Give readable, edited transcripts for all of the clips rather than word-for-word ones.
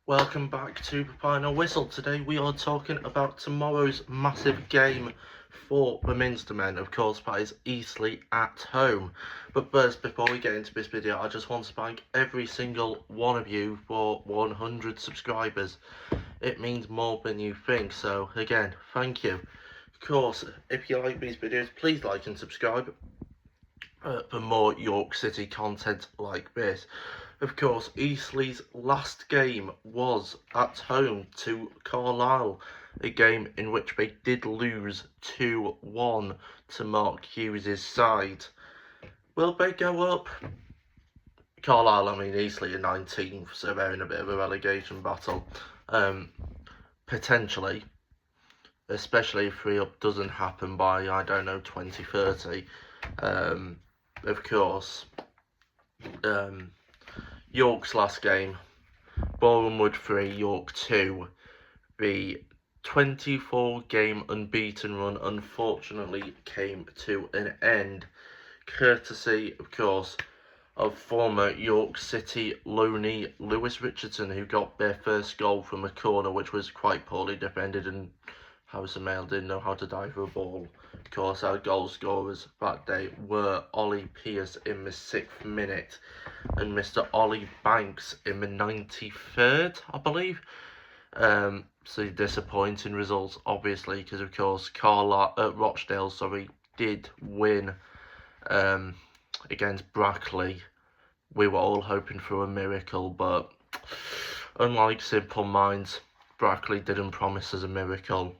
Welcome back to Papino Whistle. Today we are talking about tomorrow's massive game for the Minster men. Of course, that is Eastleigh at home. But first, before we get into this video, I just want to thank every single one of you for 100 subscribers. It means more than you think, so again, thank you. Of course, if you like these videos, please like and subscribe for more York City content like this. Of course, Eastleigh's last game was at home to Carlisle, a game in which they did lose 2-1 to Mark Hughes' side. Will they go up? Carlisle, I mean Eastleigh are 19th, so they're in a bit of a relegation battle. Potentially, especially if 3-up doesn't happen by, I don't know, 2030. Of course, York's last game, Bournemouth 3, York 2. The 24-game unbeaten run unfortunately came to an end, courtesy, of course, of former York City loanee Lewis Richardson, who got their first goal from a corner, which was quite poorly defended, and Howson Mail didn't know how to dive for a ball. Of course, our goal scorers that day were Ollie Pearce in the 6th minute and Mr. Ollie Banks in the 93rd, I believe. So disappointing results, obviously, because of course Rochdale, did win against Brackley. We were all hoping for a miracle, but unlike Simple Minds, Brackley didn't promise us a miracle.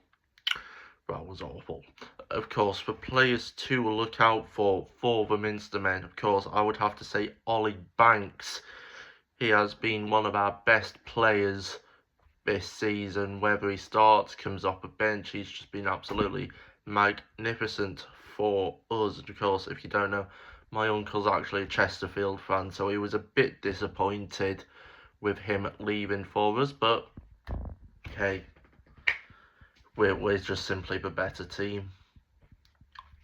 That was awful. Of course, for players to look out for the Minster men, of course, I would have to say Ollie Banks. He has been one of our best players this season. Whether he starts, comes off the bench, he's just been absolutely magnificent for us. Of course, if you don't know, my uncle's actually a Chesterfield fan, so he was a bit disappointed with him leaving for us, but hey, we're just simply the better team.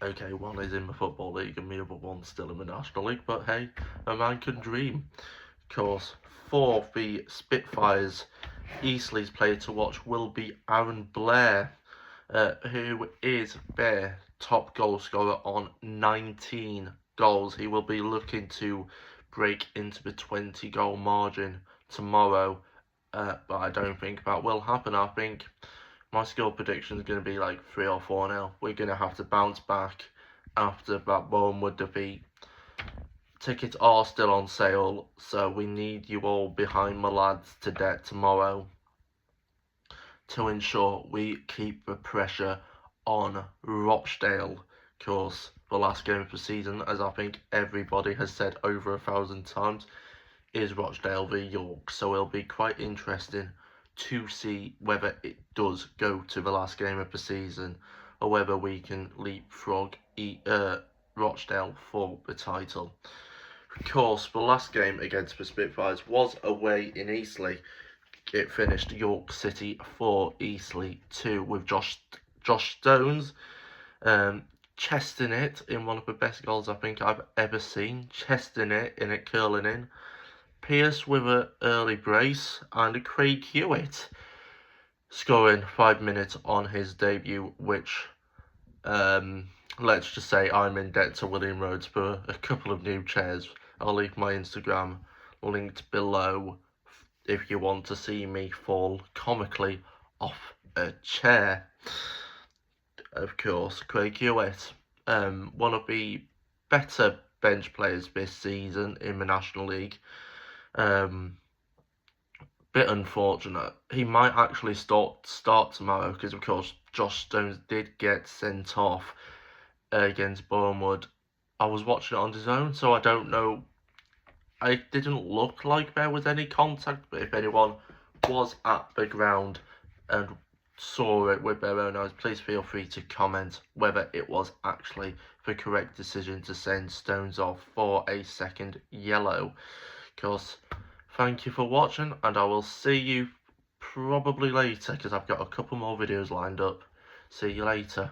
Okay, one is in the Football League and the other one's still in the National League, but hey, a man can dream. Of course, for the Spitfires, Eastleigh's player to watch will be Aaron Blair, who is their top goal scorer on 19 goals. He will be looking to break into the 20-goal margin tomorrow, but I don't think that will happen. I think my score prediction is going to be like 3 or 4-0. We're going to have to bounce back after that Bournemouth defeat. Tickets are still on sale, so we need you all behind the lads tomorrow to ensure we keep the pressure on Rochdale. Of course, the last game of the season, as I think everybody has said over 1,000 times, is Rochdale v York, so it'll be quite interesting to see whether it does go to the last game of the season or whether we can leapfrog Rochdale for the title. Of course, the last game against the Spitfires was away in Eastleigh. It finished York City 4, Eastleigh 2, with Josh Stones chesting it in one of the best goals I think I've ever seen. Chesting it in it, curling in. Pearce with an early brace, and Craig Hewitt scoring 5 minutes on his debut, which, let's just say I'm in debt to William Rhodes for a couple of new chairs. I'll leave my Instagram linked below if you want to see me fall comically off a chair. Of course, Craig Hewitt, one of the better bench players this season in the National League. Bit unfortunate. He might actually start tomorrow because, of course, Josh Stones did get sent off against Bournemouth. I was watching it on his own, so I don't know. It didn't look like there was any contact, but if anyone was at the ground and saw it with their own eyes, please feel free to comment whether it was actually the correct decision to send Stones off for a second yellow. Of course, thank you for watching, and I will see you probably later because I've got a couple more videos lined up. See you later.